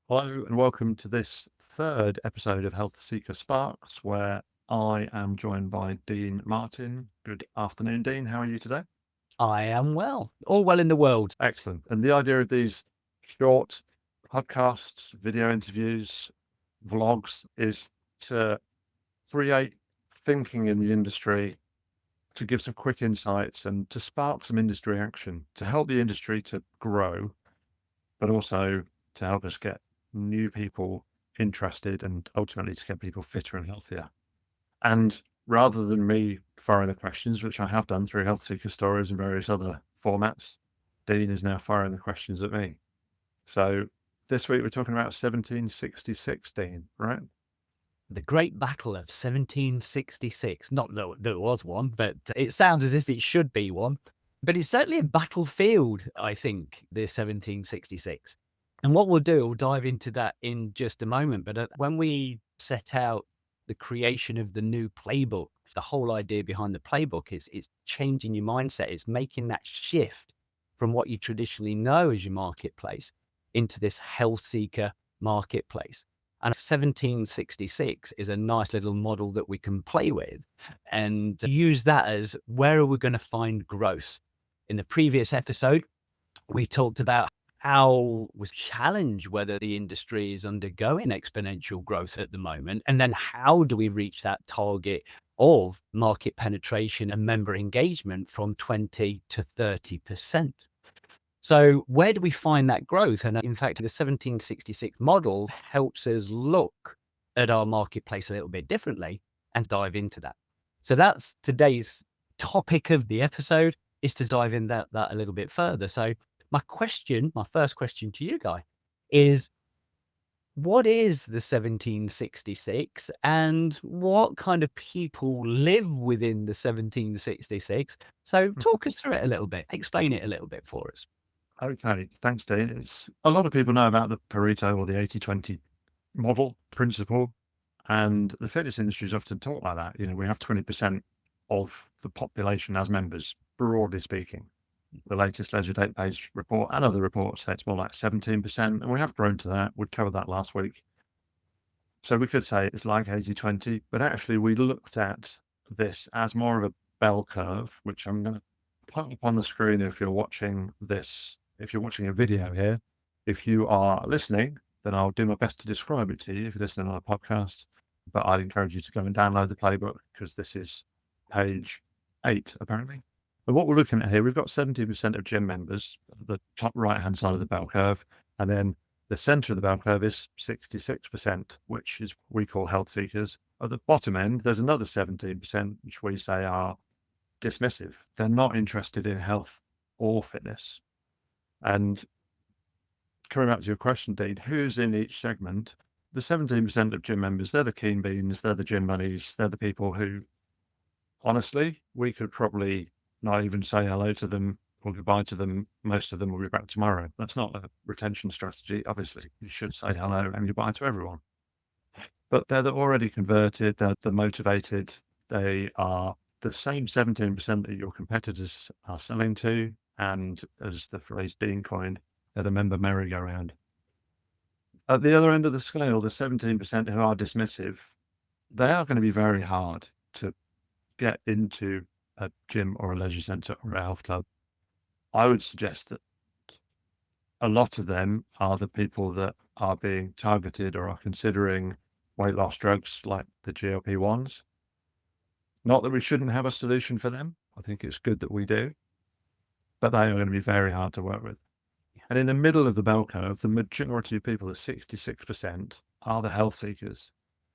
Hello and welcome to this third episode of HealthSeeker Sparks, where I am joined by Dean Martin. Good afternoon, Dean. How are you today? I am well. All well in the world. Excellent. And the idea of these short podcasts, video interviews, vlogs is to create thinking in the industry, to give some quick insights and to spark some industry action, to help the industry to grow, but also to help us get new people interested and ultimately to get people fitter and healthier. And rather than me firing the questions, which I have done through Health Seeker Stories and various other formats, Dean is now firing the questions at me. So this week we're talking about 1766, Dean, right? The Great Battle of 1766. Not that there was one, but it sounds as if it should be one. But it's certainly a battlefield, I think, the 1766. And what we'll do, we'll dive into that in just a moment. But when we set out the creation of the new playbook, the whole idea behind the playbook is it's changing your mindset. It's making that shift from what you traditionally know as your marketplace into this health seeker marketplace. And 1766 is a nice little model that we can play with and use that as where are we going to find growth? In the previous episode, we talked about how was challenged whether the industry is undergoing exponential growth at the moment. And then how do we reach that target of market penetration and member engagement from 20 to 30%? So where do we find that growth? And in fact, the 1766 model helps us look at our marketplace a little bit differently and dive into that. So that's today's topic of the episode, is to dive in that a little bit further. So my first question to you, Guy, is what is the 1766 and what kind of people live within the 1766? So talk us through it a little bit, explain it a little bit for us. Okay, thanks, Dean. It's a lot of people know about the Pareto or the 80-20 model principle, and the fitness industry is often taught like that. You know, we have 20% of the population as members, broadly speaking. The latest leisure database report and other reports say it's more like 17%, and we have grown to that. We covered that last week. So we could say it's like 80-20, but actually we looked at this as more of a bell curve, which I'm going to put up on the screen if you're watching this, if you're watching a video here. If you are listening, then I'll do my best to describe it to you if you're listening on a podcast. But I'd encourage you to go and download the playbook because this is page 8, apparently. But what we're looking at here, we've got 70% of gym members, the top right-hand side of the bell curve, and then the center of the bell curve is 66%, which is we call health seekers. At the bottom end, there's another 17%, which we say are dismissive. They're not interested in health or fitness. And coming back to your question, Dean, who's in each segment? The 17% of gym members, they're the keen beans, they're the gym bunnies, they're the people who, honestly, we could probably not even say hello to them or goodbye to them. Most of them will be back tomorrow. That's not a retention strategy. Obviously, you should say hello and goodbye to everyone. But they're already converted, they're motivated, they are the same 17% that your competitors are selling to. And as the phrase Dean coined, they're the member merry-go-round. At the other end of the scale, the 17% who are dismissive, they are going to be very hard to get into a gym or a leisure centre or a health club. I would suggest that a lot of them are the people that are being targeted or are considering weight loss drugs like the GLP-1s. Not that we shouldn't have a solution for them. I think it's good that we do, but they are going to be very hard to work with. And in the middle of the bell curve, the majority of people, the 66%, are the health seekers.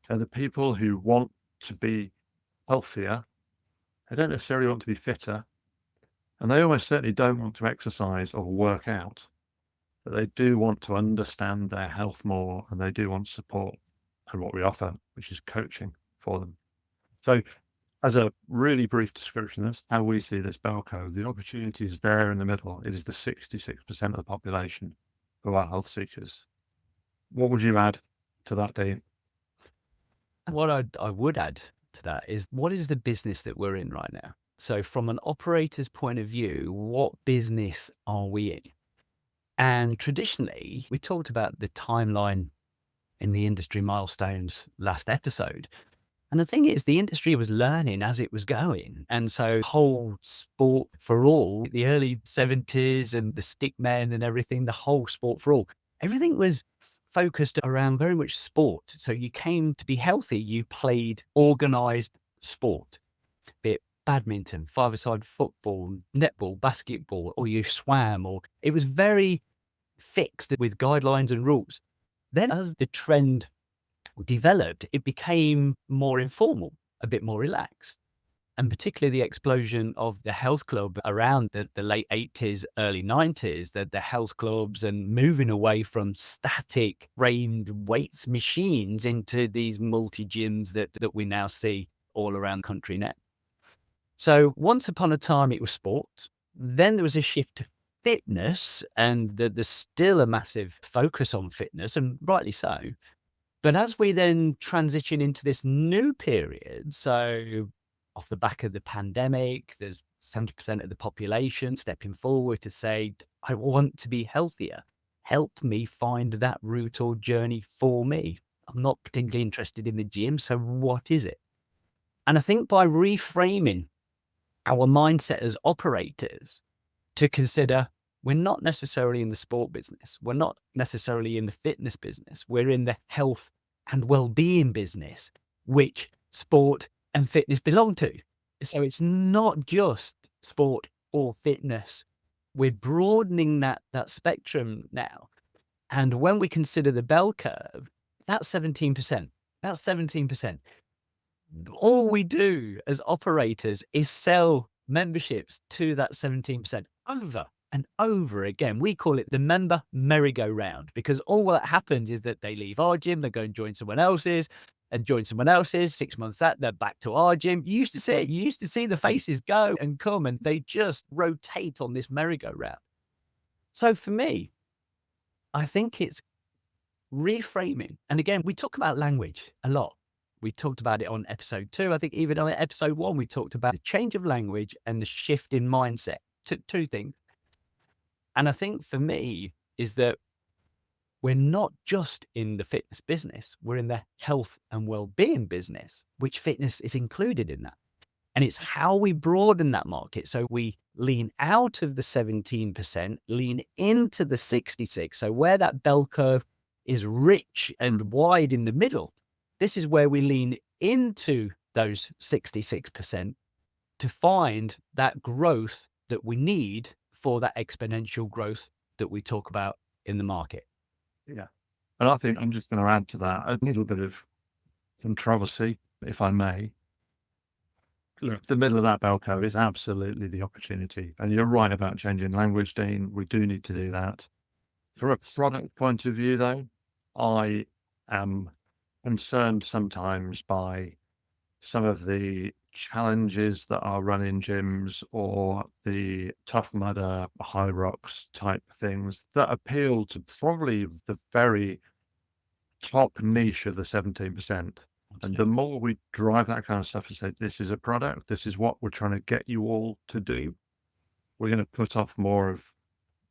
They're the people who want to be healthier. They don't necessarily want to be fitter, and they almost certainly don't want to exercise or work out, but they do want to understand their health more, and they do want support and what we offer, which is coaching for them. So as a really brief description, that's how we see this bell curve. The opportunity is there in the middle. It is the 66% of the population who are health seekers. What would you add to that, Dean? What I would add to that is, what is the business that we're in right now? So from an operator's point of view, what business are we in? And traditionally, we talked about the timeline in the industry milestones last episode. And the thing is, the industry was learning as it was going. And so whole sport for all, the early 70s and the stick men and everything, the whole sport for all, everything was focused around very much sport. So you came to be healthy, you played organized sport, be it badminton, five-a-side football, netball, basketball, or you swam, or it was very fixed with guidelines and rules. Then as the trend developed, it became more informal, a bit more relaxed. And particularly the explosion of the health club around the late 80s, early 90s, the health clubs, and moving away from static framed weights machines into these multi gyms that we now see all around the country now. So once upon a time, it was sport. Then there was a shift to fitness, and there's still a massive focus on fitness, and rightly so. But as we then transition into this new period, so off the back of the pandemic, there's 70% of the population stepping forward to say, I want to be healthier. Help me find that route or journey for me. I'm not particularly interested in the gym, so what is it? And I think by reframing our mindset as operators to consider we're not necessarily in the sport business. We're not necessarily in the fitness business. We're in the health and well-being business, which sport and fitness belong to. So it's not just sport or fitness. We're broadening that spectrum now. And when we consider the bell curve, that's 17%. That's 17%. All we do as operators is sell memberships to that 17% over and over again. We call it the member merry-go-round, because all that happens is that they leave our gym, they go and join someone else's, and join someone else's. 6 months that they're back to our gym. You used to see it. You used to see the faces go and come, and they just rotate on this merry-go-round. So for me, I think it's reframing. And again, we talk about language a lot. We talked about it on episode 2. I think even on episode 1, we talked about the change of language and the shift in mindset. Two things. And I think for me is that we're not just in the fitness business, we're in the health and well-being business, which fitness is included in that. And it's how we broaden that market. So we lean out of the 17%, lean into the 66. So where that bell curve is rich and wide in the middle, this is where we lean into those 66% to find that growth that we need for that exponential growth that we talk about in the market. Yeah. And I think I'm just going to add to that a little bit of controversy, if I may. Look, the middle of that bell curve is absolutely the opportunity. And you're right about changing language, Dean. We do need to do that. From a product point of view, though, I am concerned sometimes by some of the challenges that are run in gyms, or the Tough Mudder, HYROX type things that appeal to probably the very top niche of the 17%. And the more we drive that kind of stuff and say, this is a product, this is what we're trying to get you all to do, we're going to put off more of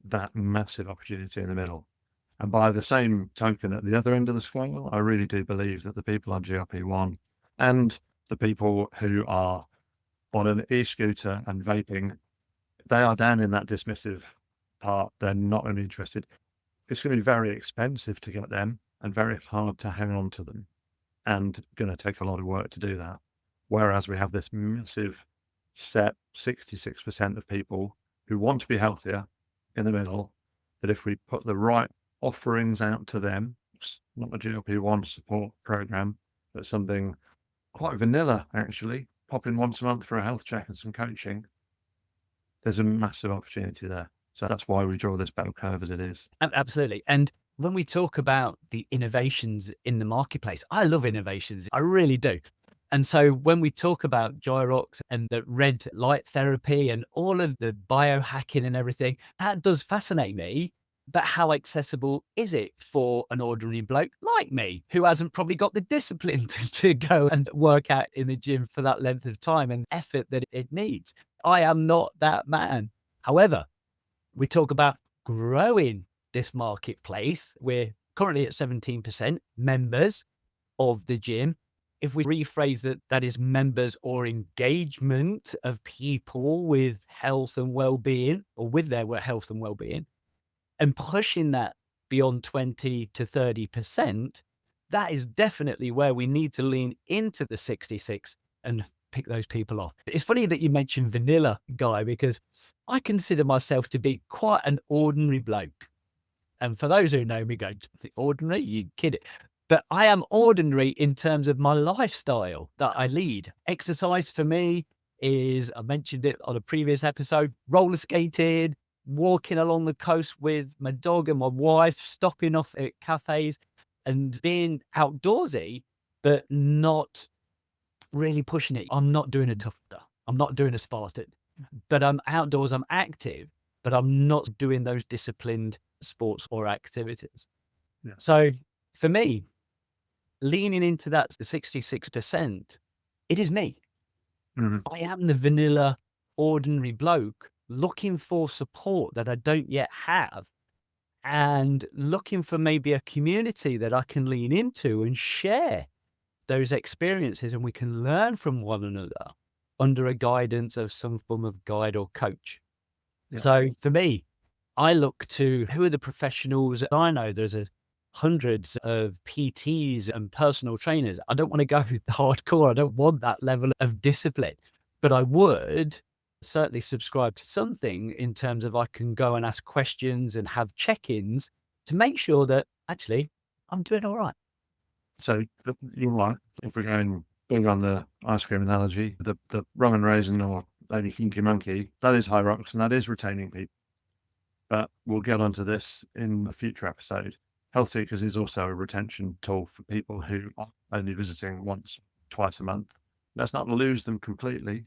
that massive opportunity in the middle. And by the same token, at the other end of the scale, I really do believe that the people on GLP-1 and the people who are on an e-scooter and vaping, they are down in that dismissive part. They're not going to be interested. It's going to be very expensive to get them and very hard to hang on to them, and going to take a lot of work to do that. Whereas we have this massive set 66% of people who want to be healthier in the middle, that if we put the right offerings out to them, it's not a GLP-1 support program, but something quite vanilla, actually, pop in once a month for a health check and some coaching, there's a massive opportunity there. So that's why we draw this bell curve as it is. Absolutely. And when we talk about the innovations in the marketplace, I love innovations. I really do. And so when we talk about HYROX and the red light therapy and all of the biohacking and everything, that does fascinate me. But how accessible is it for an ordinary bloke like me, who hasn't probably got the discipline to go and work out in the gym for that length of time and effort that it needs? I am not that man. However, we talk about growing this marketplace. We're currently at 17% members of the gym. If we rephrase that, that is members or engagement of people with health and well-being, or with their health and well-being, and pushing that beyond 20 to 30%, that is definitely where we need to lean into the 66 and pick those people off. It's funny that you mentioned vanilla, Guy, because I consider myself to be quite an ordinary bloke. And for those who know me, go, ordinary? You kidding? But I am ordinary in terms of my lifestyle that I lead. Exercise for me is, I mentioned it on a previous episode, roller skating, walking along the coast with my dog and my wife, stopping off at cafes and being outdoorsy, but not really pushing it. I'm not doing a tufter. I'm not doing a Spartan, but I'm outdoors, I'm active, but I'm not doing those disciplined sports or activities. Yeah. So for me, leaning into that 66%, it is me. Mm-hmm. I am the vanilla, ordinary bloke looking for support that I don't yet have, and looking for maybe a community that I can lean into and share those experiences, and we can learn from one another under a guidance of some form of guide or coach. Yeah. So for me, I look to who are the professionals. I know there's hundreds of PTs and personal trainers. I don't want to go hardcore. I don't want that level of discipline, but I would certainly subscribe to something in terms of I can go and ask questions and have check-ins to make sure that actually I'm doing all right. So you're right. If we're going big on the ice cream analogy, the rum and raisin or only kinky monkey, that is HYROX and that is retaining people. But we'll get onto this in a future episode. HealthSeekers is also a retention tool for people who are only visiting once, twice a month. Let's not lose them completely.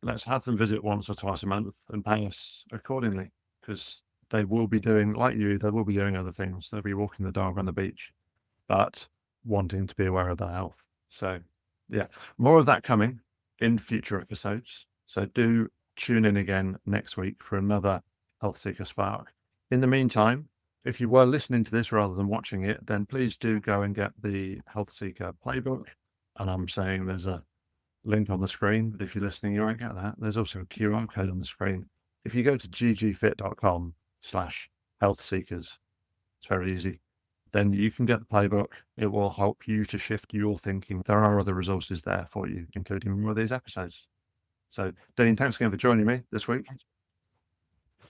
Let's have them visit once or twice a month and pay us accordingly, because they will be doing, like you, they will be doing other things. They'll be walking the dog on the beach, but wanting to be aware of their health. So yeah, more of that coming in future episodes. So do tune in again next week for another HealthSeeker Spark. In the meantime, if you were listening to this rather than watching it, then please do go and get the HealthSeeker playbook. And I'm saying there's a link on the screen, but if you're listening, you won't get that. There's also a QR code on the screen. If you go to ggfit.com/healthseekers, it's very easy, then you can get the playbook. It will help you to shift your thinking. There are other resources there for you, including more of these episodes. So, Dean, thanks again for joining me this week.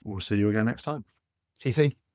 We'll see you again next time. See you soon.